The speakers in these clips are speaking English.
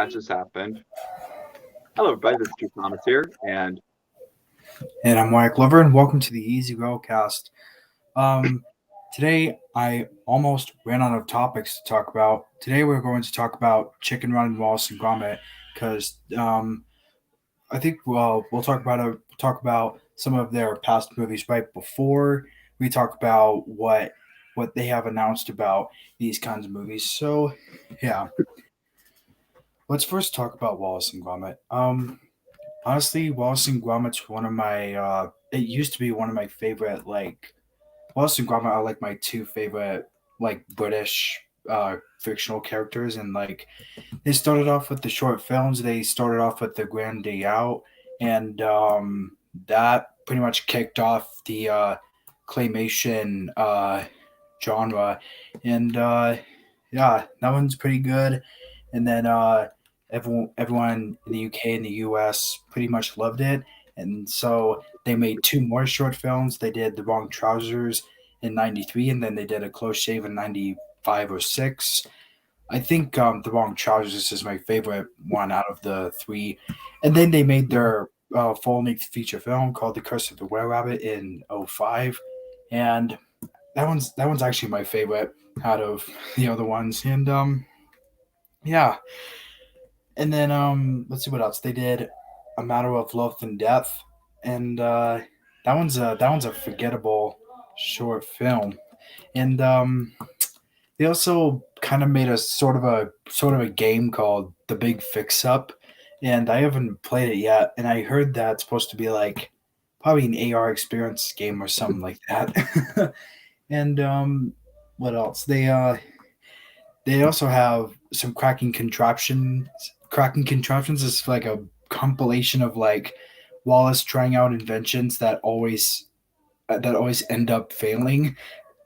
that just happened. Hello, everybody. This is Drew Thomas here, and And I'm Wyatt Glover, and welcome to the Easy Railcast. Today, I almost ran out of topics to talk about. Today, we're going to talk about Chicken Run and Wallace and Gromit because I think we'll talk about some of their past movies right before we talk about what they have announced about these kinds of movies. So, yeah, let's first talk about Wallace and Gromit. Honestly, Wallace and Gromit's one of my. It used to be one of my favorite. Wallace and Gromit are like my two favorite British fictional characters, and they started off with the short films. They started off with the Grand Day Out, and that pretty much kicked off the claymation genre, and yeah, that one's pretty good. And then everyone in the UK and the US pretty much loved it, and so they made two more short films. They did The Wrong Trousers in '93, and then they did A Close Shave in '95 or '6. I think The Wrong Trousers is my favorite one out of the three. And then they made their full-length feature film called The Curse of the Were Rabbit in '05, and that one's actually my favorite out of the other ones. And yeah, and then let's see what else they did. A Matter of Love and Death, and that one's a forgettable short film. And they also kind of made a sort of a game called The Big Fix Up, and I haven't played it yet. And I heard that it's supposed to be like probably an AR experience game or something like that. And what else? They also have some cracking contraptions. Cracking contraptions is like a compilation of Wallace trying out inventions that always end up failing.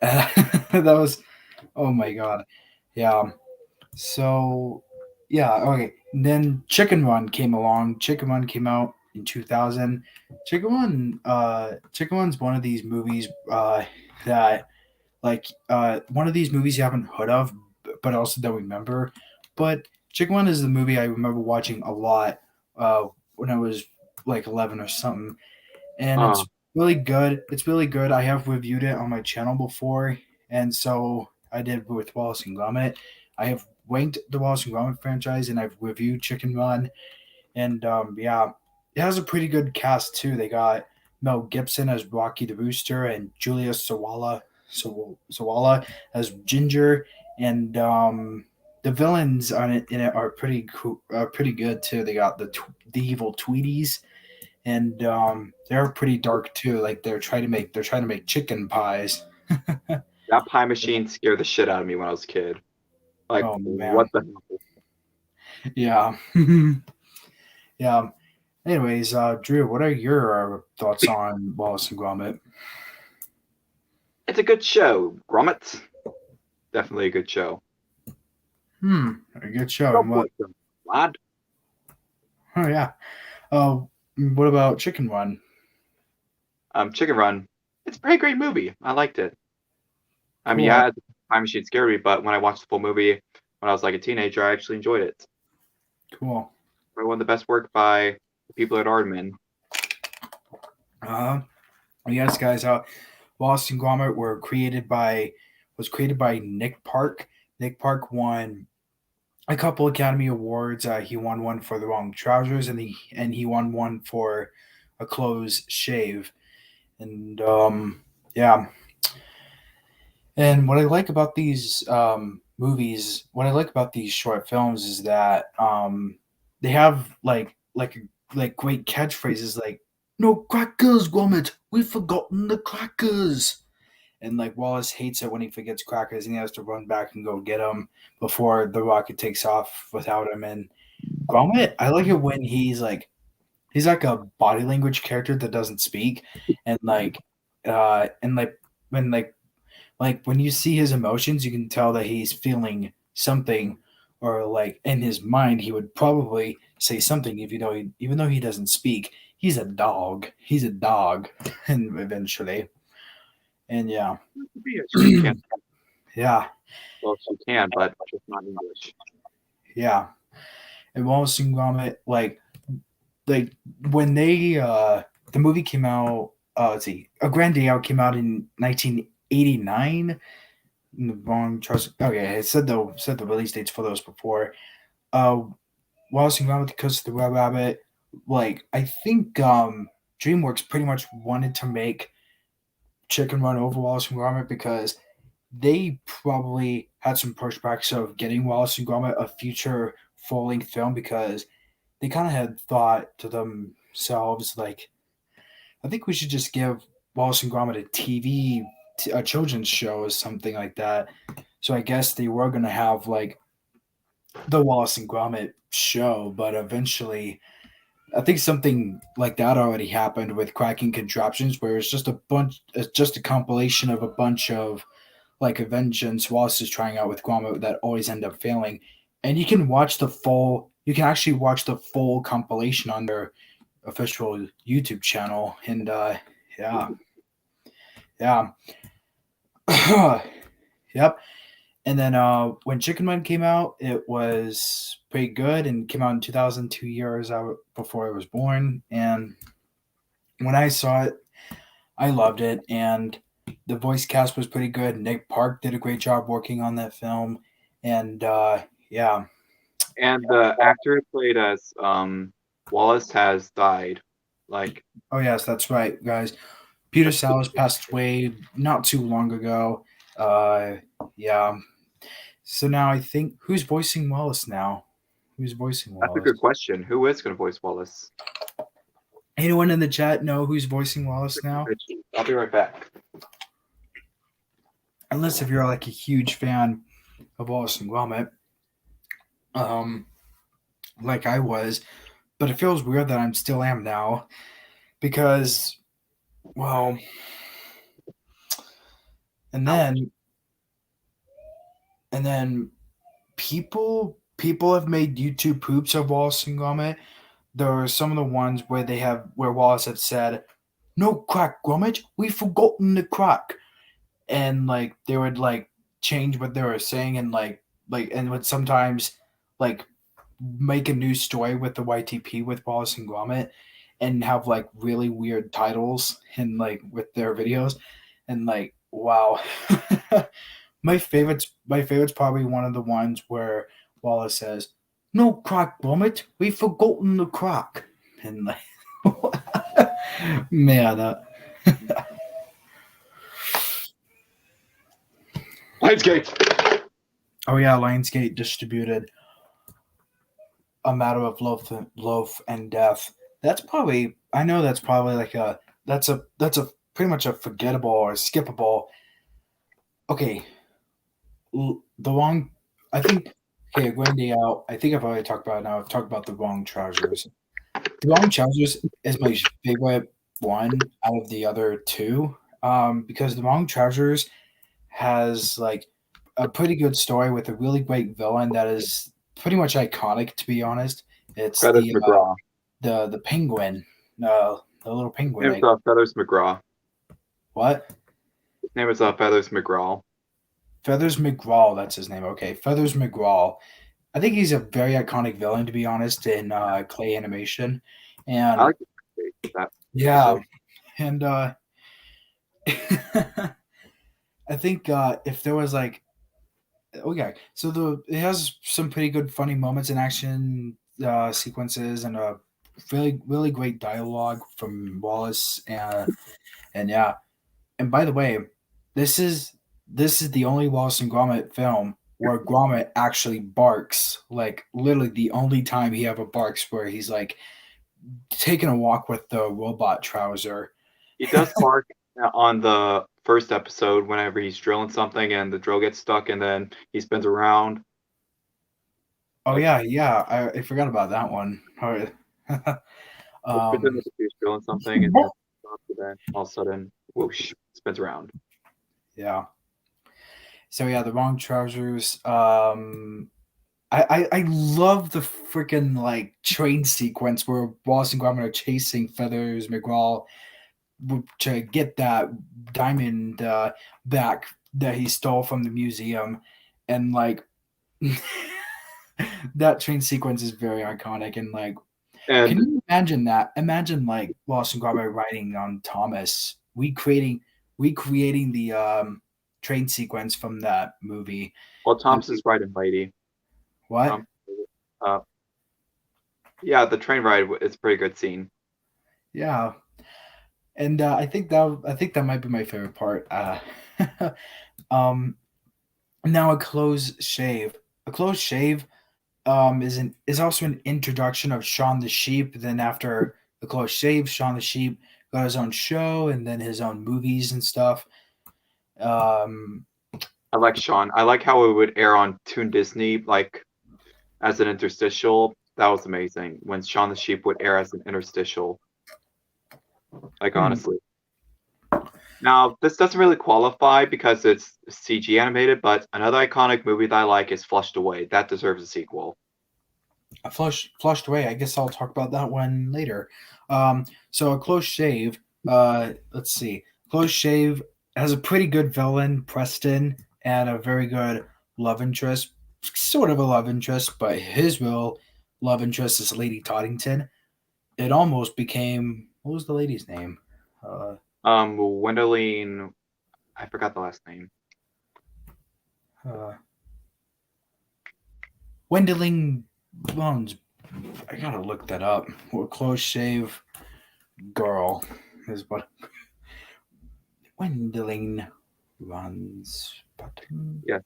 That was, oh my god, yeah. So yeah, okay. And then Chicken Run came along. Chicken Run came out in 2000. Chicken Run's one of these movies that one of these movies you haven't heard of, but also don't remember. But Chicken Run is the movie I remember watching a lot when I was like 11 or something, and uh, it's really good. It's really good. I have reviewed it on my channel before, and so I did with Wallace and Gromit. I have ranked the Wallace and Gromit franchise, and I've reviewed Chicken Run, and yeah, it has a pretty good cast too. They got Mel Gibson as Rocky the Rooster and Julia Sawala as Ginger, and the villains on it in it are pretty good too. They got the evil Tweeties, and they're pretty dark too. Like they're trying to make chicken pies. that pie machine scared the shit out of me when I was a kid. Like, Oh what man, the hell? yeah, yeah. Anyways, Drew, what are your thoughts on Wallace and Gromit? It's a good show. Gromit, definitely a good show. A good show. Go And for what? it, lad. Oh yeah. What about Chicken Run? Chicken Run. It's a very great movie. I liked it. I mean, Cool. yeah, the time machine scared me, but when I watched the full movie when I was like a teenager, I actually enjoyed it. Cool. Probably one of the best work by the people at Aardman. Uh, yes, guys. Wallace and Gromit was created by Nick Park. Nick Park won a couple Academy Awards. He won one for The Wrong Trousers, and he won one for A Close Shave. And yeah. And what I like about these what I like about these short films is that they have like great catchphrases like "No crackers, Gromit. We've forgotten the crackers." And Wallace hates it when he forgets crackers, and he has to run back and go get them before the rocket takes off without him. And Gromit, I like it when he's like a body language character that doesn't speak, and and when when you see his emotions, you can tell that he's feeling something, or in his mind, he would probably say something even though he doesn't speak. He's a dog. He's a dog, and eventually, and yeah, She can't. yeah, Well, she can, but just not in English. yeah. And Wallace and Gromit, like when they the movie came out. Let's see, A Grand Day Out came out in 1989. The wrong trust. Okay, it said the release dates for those before. Uh, Wallace and Gromit, The Curse of the Red Rabbit. Like I think DreamWorks pretty much wanted to make Chicken Run over Wallace and Gromit because they probably had some pushbacks of getting Wallace and Gromit a future full length film because they kind of had thought to themselves like, I think we should just give Wallace and Gromit a a children's show or something like that. So I guess they were gonna have like the Wallace and Gromit show, but eventually I think something like that already happened with Cracking Contraptions, where it's just a compilation of a bunch of like inventions Wallace is trying out with Gromit that always end up failing. And you can actually watch the full compilation on their official YouTube channel. And yeah, yeah, yep. And then when Chicken Run came out, it was pretty good and came out in 2000, 2 years before I was born. And when I saw it, I loved it. And the voice cast was pretty good. Nick Park did a great job working on that film. And yeah. And the actor who played as Wallace has died. Like, Oh, yes, that's right, guys. Peter Sallis passed away not too long ago. Uh, yeah. So now I think who's voicing Wallace now? Who's voicing that's a Wallace? good question. Who is going to voice Wallace? Anyone in the chat know who's voicing Wallace now? I'll be right back. Unless if you're like a huge fan of Wallace and Gromit, um, like I was, but it feels weird that I'm still am now because, well, and then and then people have made YouTube poops of Wallace and Gromit. There are some of the ones where Wallace had said, "No crack, Gromit, we've forgotten the crack," and like they would like change what they were saying and and would sometimes like make a new story with the YTP with Wallace and Gromit and have like really weird titles and like with their videos and like wow. My favorite's probably one of the ones where Wallace says, "No crack, Gromit, we've forgotten the crack," and like man, Lionsgate. oh yeah, Lionsgate distributed A Matter of Loaf and Death. I know that's probably like that's a pretty much a forgettable or skippable. Okay, the wrong. I think okay, Grand Day Out. I think I've already talked about it now. I've talked about The Wrong Trousers. The Wrong Trousers is my favorite one out of the other two, because The Wrong Trousers has like a pretty good story with a really great villain that is pretty much iconic. To be honest, it's Feathers McGraw. the penguin, the little penguin. His name is Feathers McGraw. What? His name is Feathers McGraw. Feathers McGraw. That's his name. Okay, Feathers McGraw. I think he's a very iconic villain, to be honest, in clay animation, and I like that. yeah, and I think if there was like, okay, so it has some pretty good funny moments and action sequences and a really great dialogue from Wallace and yeah. And by the way, this is the only Wallace and Gromit film where Gromit actually barks. Like literally the only time he ever barks where he's like taking a walk with the robot trouser. He does bark on the first episode whenever he's drilling something and the drill gets stuck and then he spins around. Oh yeah. I forgot about that one. All right. He's drilling something and then all of a sudden, whoosh, spins around. Yeah. So yeah, The Wrong Trousers. I love the freaking like train sequence where Wallace and Gromit are chasing Feathers McGraw to get that diamond back that he stole from the museum, and like That train sequence is very iconic, and like, can And you imagine that? Imagine like Wallace and Gromit riding on Thomas, recreating the train sequence from that movie. well, I Thomas is think right and mighty. what? Um, uh, yeah, the train ride is a pretty good scene. Yeah, and I think that might be my favorite part. Um, now a close shave is also an introduction of Shaun the Sheep. Then after the close shave, Shaun the Sheep got his own show and then his own movies and stuff. Um, I like Sean. I like how it would air on Toon Disney, like as an interstitial. That was amazing. When Shaun the Sheep would air as an interstitial, like hmm, honestly. Now, this doesn't really qualify because it's CG animated, but another iconic movie that I like is Flushed Away. That deserves a sequel. flushed away. I guess I'll talk about that one later. So a close shave. Let's see. Close shave has a pretty good villain, Preston, and a very good love interest. Sort of a love interest, but his real love interest is Lady Toddington. It almost became, what was the lady's name? Uh, Gwendoline, I forgot the last name. uh, Wendeling Bones. I gotta look that up. What close shave girl is what Wendeling runs. Yes,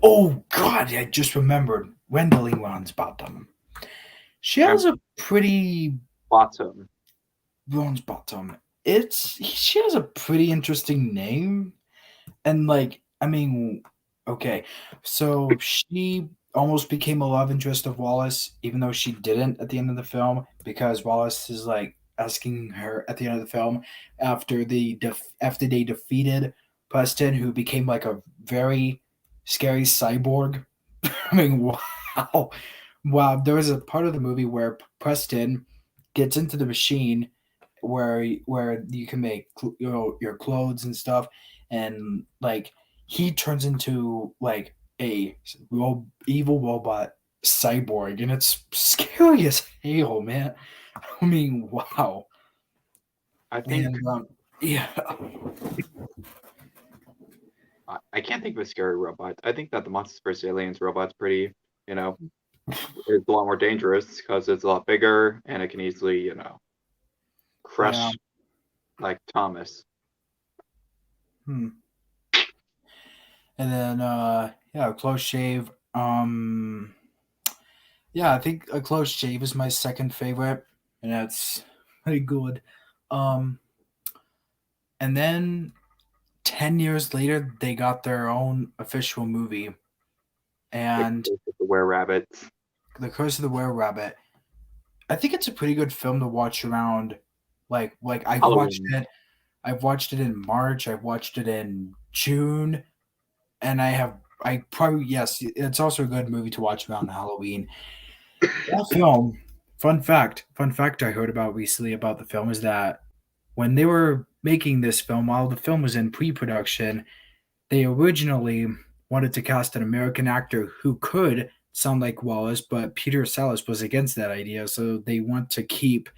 Oh God! I just remembered Wendeling runs bottom. She has and a pretty Bottom. runs bottom. She has a pretty interesting name. And like, I mean, okay, so she almost became a love interest of Wallace, even though she didn't at the end of the film, because Wallace is like asking her at the end of the film after they defeated Preston, who became like a very scary cyborg. I mean, wow, wow. There was a part of the movie where Preston gets into the machine where you can make your clothes and stuff, and like he turns into like a evil robot cyborg, and it's scary as hell, man. I mean, wow. I think And yeah, I can't think of a scary robot. I think that the Monsters vs. Aliens robot's pretty, you know, it's a lot more dangerous because it's a lot bigger and it can easily, yeah. crush like Thomas. Hmm. And then yeah, close shave. Yeah, I think a close shave is my second favorite, and that's pretty good. Um, and then 10 years later, they got their own official movie, The and Curse of the Were Rabbits. The Curse of the Were Rabbit. I think it's a pretty good film to watch around. Like Halloween. I've watched it in March. I've watched it in June, and I probably yes, it's also a good movie to watch around Halloween. That film, fun fact I heard about recently about the film is that when they were making this film, while the film was in pre-production, they originally wanted to cast an American actor who could sound like Wallace, but Peter Sallis was against that idea. So they want to keep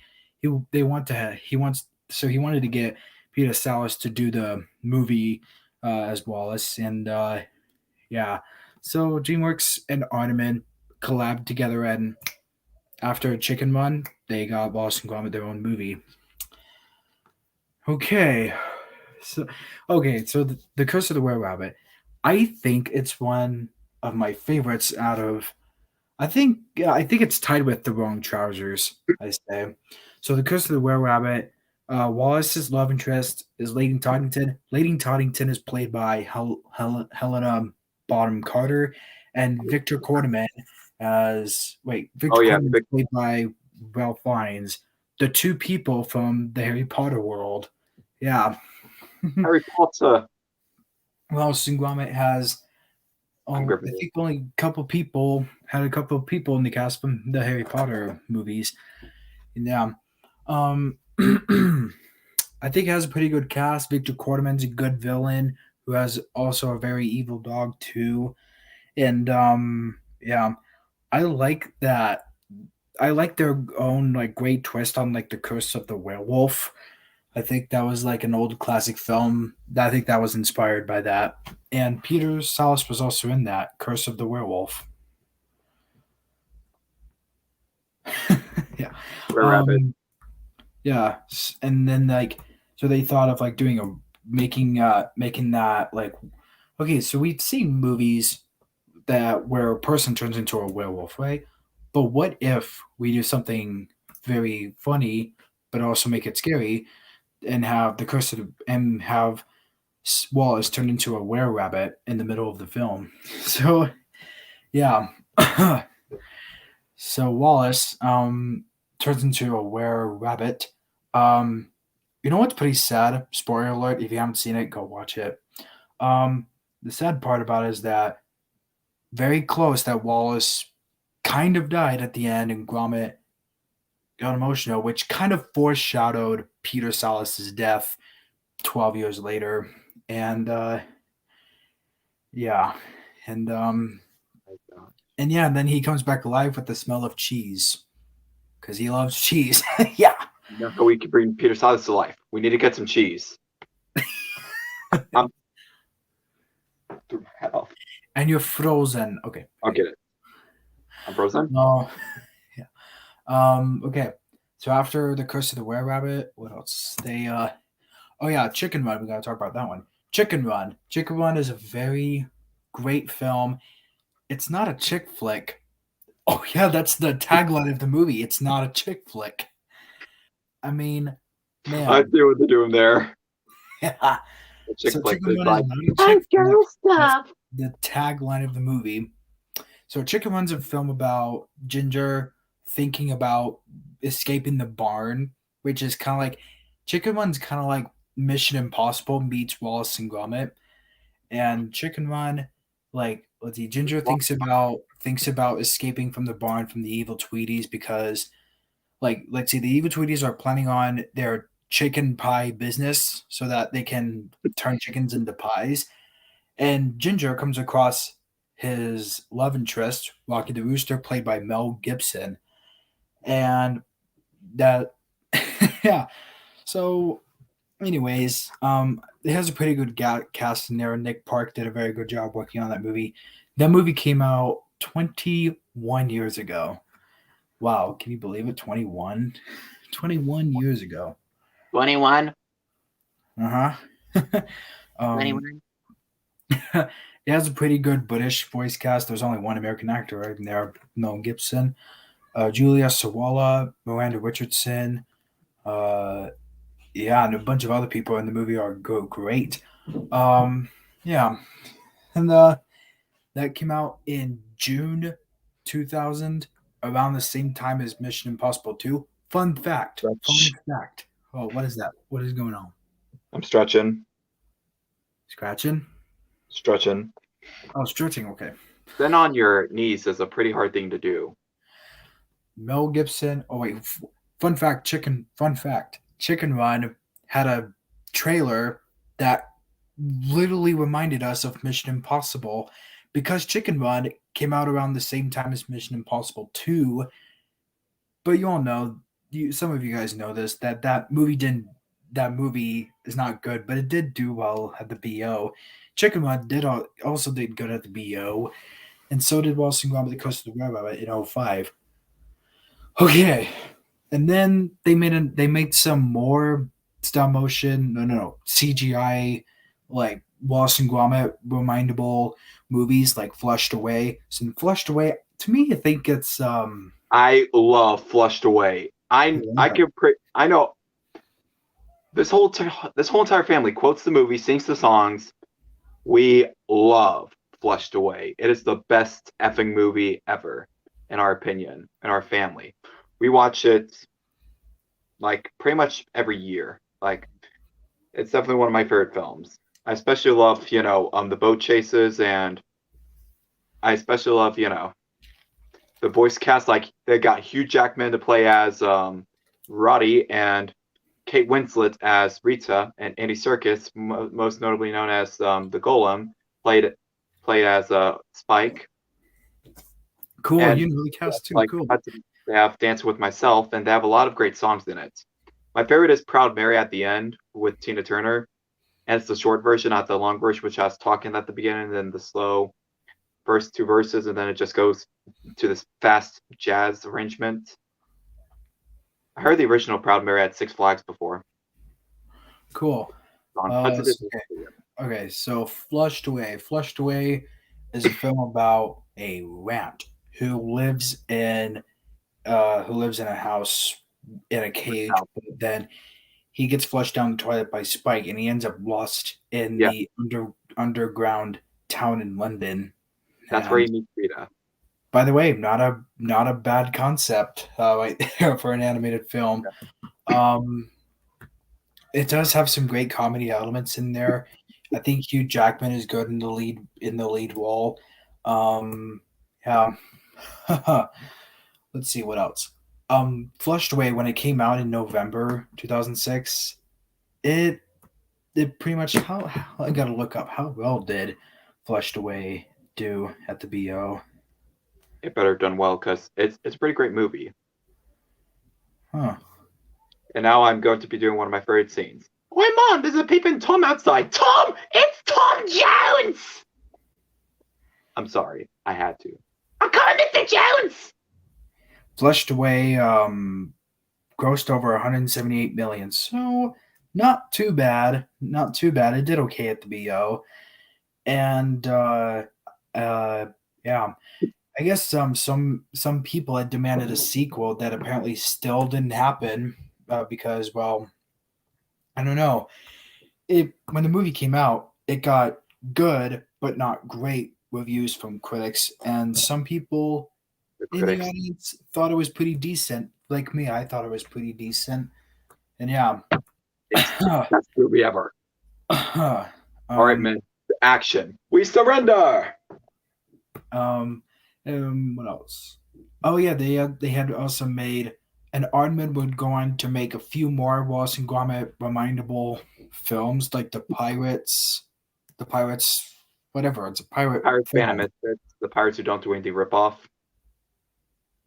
they want to he wants so he wanted to get Peter Sallis to do the movie as Wallace, and yeah. So DreamWorks and Aardman collabed together, and after Chicken Run, they got Wallace and Gromit their own movie. Okay, so the Curse of the Were Rabbit. I think it's one of my favorites out of. I think yeah, I think it's tied with The Wrong Trousers. I say. So the Curse of the Were Rabbit. Wallace's love interest is Lady Toddington. Lady Toddington is played by Helena Bottom Carter, and Victor Quarterman Oh Victor yeah, Quarterman is played by Ralph Fiennes. The two people from the Harry Potter world. Yeah. Harry Potter. Wallace and Gromit has I'm I Gryffindor. think only a couple of people in the cast from the Harry Potter movies. Yeah. Um I think it has a pretty good cast. Victor Quarterman's a good villain who has also a very evil dog too. And Yeah, I like that. I like their own like great twist on like the curse of the werewolf. I think that was like an old classic film. I think that was inspired by that. And Peter Salis was also in that Curse of the Werewolf. Yeah. Where Rabbit. Um yeah, and then like so they thought of like doing a making that like okay, so we've seen movies that where a person turns into a werewolf, right? But what if we do something very funny but also make it scary and have the curse of and have Wallace turned into a were rabbit in the middle of the film. So yeah, so Wallace turns into a were rabbit. Um, you know what's pretty sad? Spoiler alert: if you haven't seen it, go watch it. Um, the sad part about it is that very close that Wallace kind of died at the end, and Gromit got emotional, which kind of foreshadowed Peter Salas's death 12 years later. And yeah, and and yeah, and then he comes back alive with the smell of cheese because he loves cheese. Yeah, You know how we can bring Peter Salas to life? We need to get some cheese. I'm through my head off. and you're frozen. Okay, I'll get it. I'm frozen. no, yeah. Okay. So after the Curse of the Were Rabbit, what else? They oh yeah, Chicken Run. We gotta talk about that one. Chicken Run. Chicken Run is a very great film. It's not a chick flick. Oh yeah, that's the tagline of the movie. It's not a chick flick. I mean, I man. see what they're doing there. Yeah. The chick So flick Chicken is Run is like, not a I chick flick. girl That's stuff. the tagline of the movie. So Chicken Run's a film about Ginger thinking about escaping the barn, which is kind of like Chicken Run's kind of like Mission Impossible meets Wallace and Gromit. And Chicken Run, like let's see, Ginger thinks about escaping from the barn from the evil Tweeties because like let's see, the evil Tweeties are planning on their chicken pie business so that they can turn chickens into pies. And Ginger comes across his love interest, Rocky the Rooster, played by Mel Gibson. And that, yeah. So, anyways, it has a pretty good cast in there. Nick Park did a very good job working on that movie. That movie came out 21 years ago. Wow, can you believe it? 21? 21 years ago. 21. Uh huh. um, 21. it has a pretty good British voice cast. There's only one American actor right in there, Mel Gibson, Julia Sawala, Miranda Richardson, uh, yeah, and a bunch of other people in the movie are great. Um, yeah, and that came out in June 2000, around the same time as Mission Impossible 2. Fun fact. Fun Stretch. fact. Oh, what is that? What is going on? I'm stretching. Scratching? Stretching. Oh, stretching. Okay. Then on your knees is a pretty hard thing to do. Mel Gibson. Oh wait, fun fact. Fun fact. Chicken Run had a trailer that literally reminded us of Mission Impossible because Chicken Run came out around the same time as Mission Impossible 2. But you all know, some of you guys know this, that movie didn't. That movie is not good, but it did do well at the BO. Chicken Run also did good at the BO, and so did Wallace and Gromit: The Coast of the Rabbit in '05. Okay, and then they made some more stop motion, no, CGI, like Wallace and Gromit remindable movies like Flushed Away. So in Flushed Away, to me, I think it's I love Flushed Away. I know this whole entire family quotes the movie, sings the songs. We love Flushed Away. It is the best effing movie ever, in our opinion, in our family. We watch it like pretty much every year. Like it's definitely one of my favorite films. I especially love, the boat chases, and I especially love, the voice cast. Like they got Hugh Jackman to play as Roddy, and Kate Winslet as Rita, and Andy Serkis, most notably known as the Golem, played as Spike. Cool. And You know the cast too. like Cool. they have Dancing with Myself, and they have a lot of great songs in it. My favorite is Proud Mary at the end with Tina Turner, and it's the short version, not the long version, which has talking at the beginning, and then the slow first two verses, and then it just goes to this fast jazz arrangement. I heard the original Proud Mary at Six Flags before. Cool. Okay, so Flushed Away. Flushed Away is a film about a rat who lives in a house in a cage, but then he gets flushed down the toilet by Spike, and he ends up lost in the underground town in London. That's where you meet Rita. By the way, not a bad concept right there for an animated film. It does have some great comedy elements in there. I think Hugh Jackman is good in the lead role. Yeah. Let's see what else. Flushed Away, when it came out in November 2006, it pretty much how I gotta look up how well did Flushed Away do at the BO. It better have done well because it's a pretty great movie. Huh. And now I'm going to be doing one of my favorite scenes. Why, Mom, there's a peeping Tom outside. Tom! It's Tom Jones! I'm sorry. I had to. I'm coming, Mr. Jones! Flushed Away grossed over 178 million. So not too bad. Not too bad. It did okay at the BO. And yeah. I guess some people had demanded a sequel that apparently still didn't happen because, well, I don't know. When the movie came out, it got good but not great reviews from critics, and some people in the audience thought it was pretty decent. Like me, I thought it was pretty decent, and yeah, it's the best movie ever. All right, man. Action. We surrender. What else? Oh yeah, they had also made, and Aardman would go on to make a few more Wallace and Gromit remindable films, like the Pirates, whatever. It's a Pirates Phantom Misfits, the Pirates Who Don't Do Anything ripoff.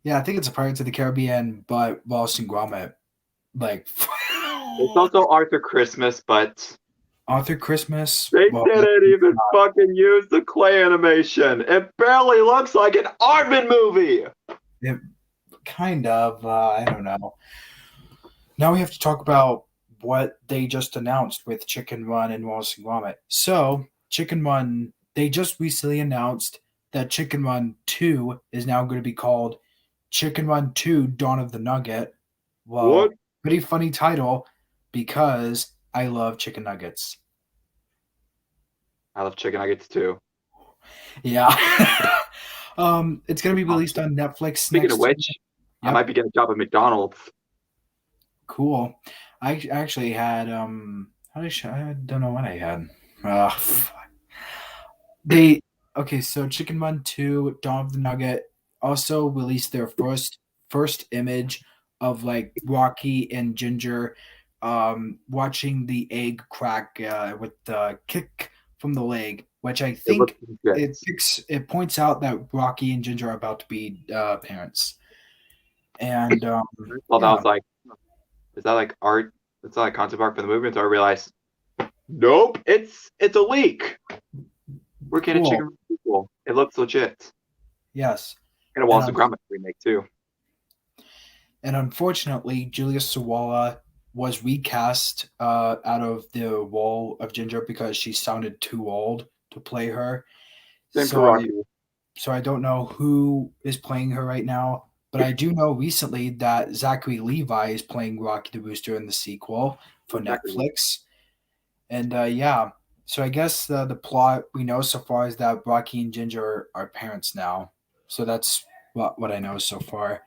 Yeah, I think it's a Pirates of the Caribbean, but Wallace and Gromit. Like, it's also Arthur Christmas, but Arthur Christmas. They didn't even fucking use the clay animation. It barely looks like an Aardman movie. It kind of. I don't know. Now we have to talk about what they just announced with Chicken Run and Wallace and Gromit. So, Chicken Run, they just recently announced that Chicken Run 2 is now going to be called Chicken Run 2 Dawn of the Nugget. Well, what? Pretty funny title because I love chicken nuggets. I love chicken nuggets too. Yeah. It's going to be released on Netflix. Speaking of which, I might be getting a job at McDonald's. Cool. I actually had I don't know what I had. So Chicken Run 2 Dawn of the Nugget also released their first image of like Rocky and Ginger watching the egg crack with the kick from the leg, which I think it points out that Rocky and Ginger are about to be parents. And that was like, is that like art? Is that like concept art for the movie? Until I realized, nope, it's a leak. We're getting a chicken sequel. It looks legit. Yes. And a Wallace and Gromit remake too. And unfortunately, Julia Sawalha was recast out of the role of Ginger because she sounded too old to play her. So I don't know who is playing her right now, but I do know recently that Zachary Levi is playing Rocky the Rooster in the sequel for Netflix. And yeah, so I guess the plot we know so far is that Rocky and Ginger are parents now. So that's what I know so far.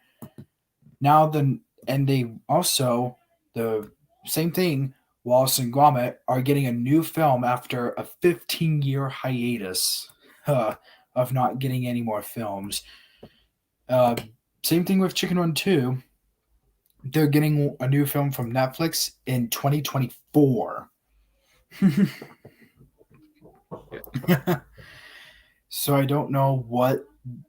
Now they also, the same thing, Wallace and Gromit are getting a new film after a 15-year hiatus of not getting any more films. Same thing with Chicken Run 2. They're getting a new film from Netflix in 2024. So I don't know what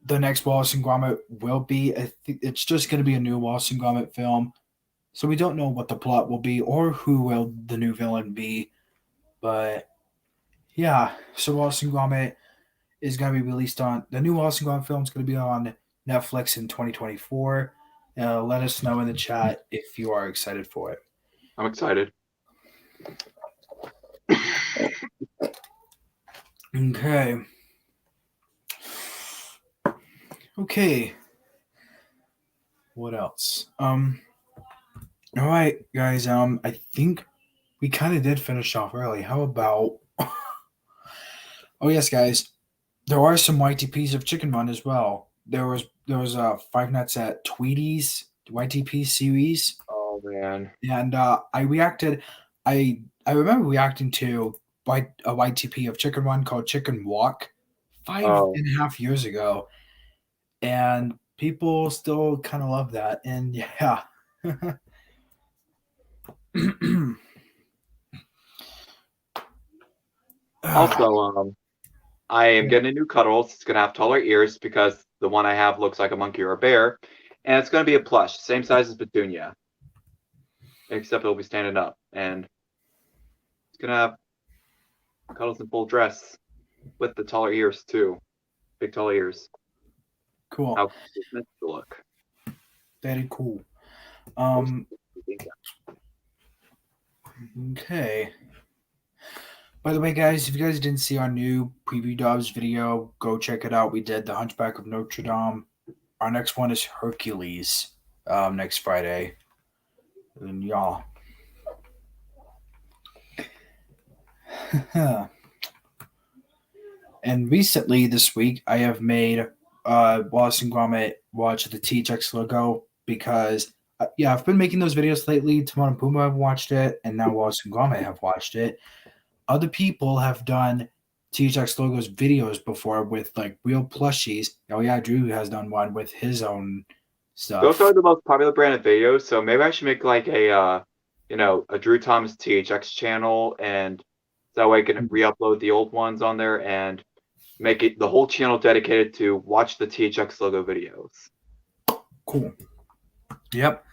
the next Wallace and Gromit will be. I think it's just going to be a new Wallace and Gromit film. So we don't know what the plot will be or who will the new villain be. But yeah, so Wallace and Gromit is going to be released on the new Wallace and Gromit film is going to be on Netflix in 2024. Let us know in the chat if you are excited for it. I'm excited. Okay. Okay. What else? All right, guys. I think we kind of did finish off early. How about? Oh yes, guys. There are some YTPs of Chicken Run as well. There was Five Nights at Tweety's YTP series, Oh man. and I reacted. I remember reacting to a YTP of Chicken Run called Chicken Walk 5.5 years ago, and people still kind of love that. And yeah. Also, I am getting a new cuddles. It's gonna have taller ears because the one I have looks like a monkey or a bear, and it's gonna be a plush, same size as Petunia, except it'll be standing up, and it's gonna have cuddles in full dress with the taller ears too, big tall ears. Cool. How it's meant to look. Very cool. Okay. By the way, guys, if you guys didn't see our new preview dubs video, go check it out. We did The Hunchback of Notre Dame. Our next one is Hercules next Friday. And y'all. And recently, this week, I have made Wallace and Gromit watch the THX logo because, I've been making those videos lately. Timon and Pumbaa have watched it, and now Wallace and Gromit have watched it. Other people have done THX logos videos before with like real plushies. Oh yeah, Drew has done one with his own stuff. Those are the most popular brand of videos, so maybe I should make like a Drew Thomas THX channel, and that way I can re-upload the old ones on there and make it the whole channel dedicated to watch the THX logo videos. Cool. Yep.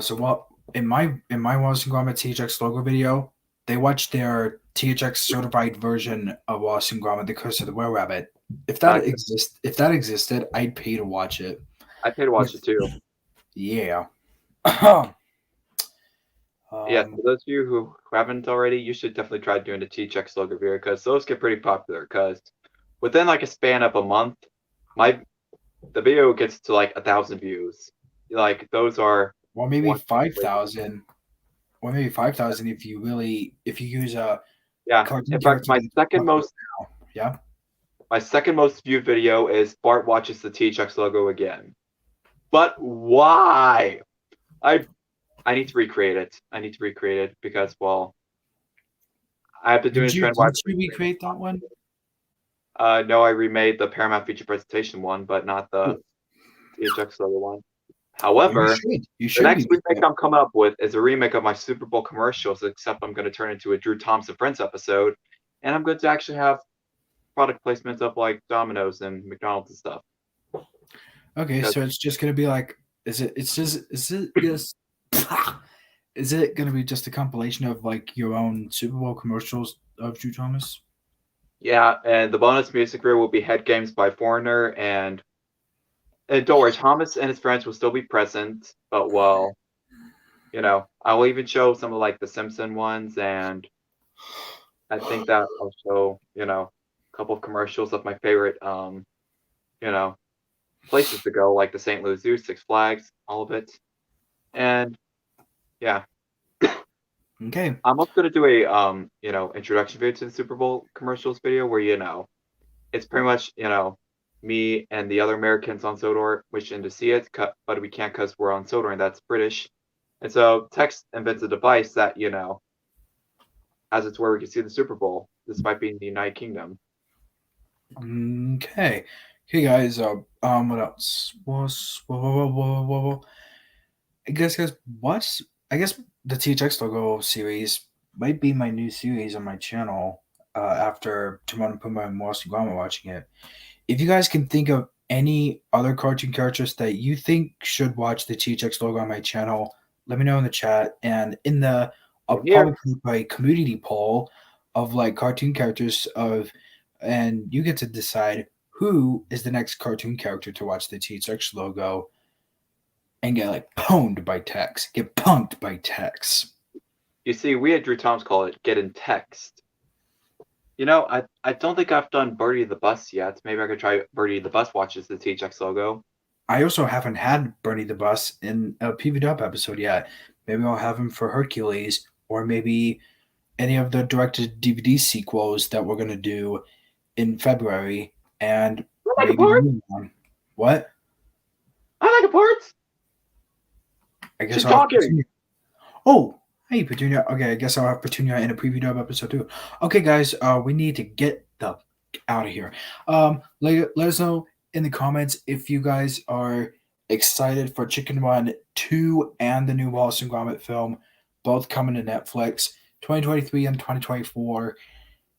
So what in my Wallace and Gromit THX logo video, they watched their THX certified version of Wallace and Gromit: The Curse of the Were Rabbit. If that existed, I'd pay to watch it. I'd pay to watch it too. Yeah. Yeah, for those of you who haven't already, you should definitely try doing the THX logo video because those get pretty popular. Because within like a span of a month, the video gets to like 1,000 views. Like those are maybe 5,000. Or maybe 5,000 if you use a In fact, my second most viewed video is Bart watches the THX logo again. But why? I need to recreate it. Because I have been doing Did you recreate that one? No, I remade the Paramount Feature Presentation one, but not the THX logo one. However, you should the next remake I'm coming up with is a remake of my Super Bowl commercials, except I'm going to turn it into a Drew Thompson Friends episode, and I'm going to actually have product placements of like Domino's and McDonald's and stuff. Okay, so it's just going to be like, is it going to be just a compilation of like your own Super Bowl commercials of Drew Thomas? Yeah, and the bonus music video will be Head Games by Foreigner, and don't worry, Thomas and his friends will still be present, but I will even show some of like the Simpson ones, and I think that I'll show, a couple of commercials of my favorite, places to go, like the St. Louis Zoo, Six Flags, all of it. And yeah. Okay. I'm also gonna do a introduction video to the Super Bowl commercials video where, it's pretty much, me and the other Americans on Sodor wishing to see it, but we can't because we're on Sodor and that's British. And so Tex invents a device that, as it's where we can see the Super Bowl, despite being the United Kingdom. Okay. Hey guys, what else? I guess the THX logo series might be my new series on my channel after Timon and Pumbaa and Wallace and Gromit watching it. If you guys can think of any other cartoon characters that you think should watch the THX logo on my channel, let me know in the chat. And in the I'll Here. probably put a community poll of like cartoon characters and you get to decide who is the next cartoon character to watch the THX logo and get like pwned by Tex. Get punked by Tex. You see, we at Drew Tom's call it getting text. You know, I don't think I've done Birdie the Bus yet. Maybe I could try Birdie the Bus watches the THX logo. I also haven't had Bernie the Bus in a PV Dub episode yet. Maybe I'll have him for Hercules, or maybe any of the directed DVD sequels that we're gonna do in February, and I like maybe a part. one. What? I like a part. I guess She's I'll have talking. Petunia. Oh, hey Petunia. Okay, I guess I'll have Petunia in a preview dub episode too. Okay, guys, we need to get the out of here. Let us know in the comments if you guys are excited for Chicken Run 2 and the new Wallace and Gromit film, both coming to Netflix 2023 and 2024.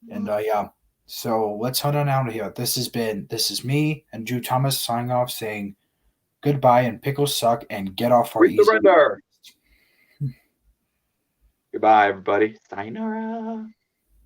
And yeah, so let's head on out of here. This is me and Drew Thomas signing off saying goodbye and pickles suck and get off our We easy. surrender. Goodbye, everybody. Sayonara.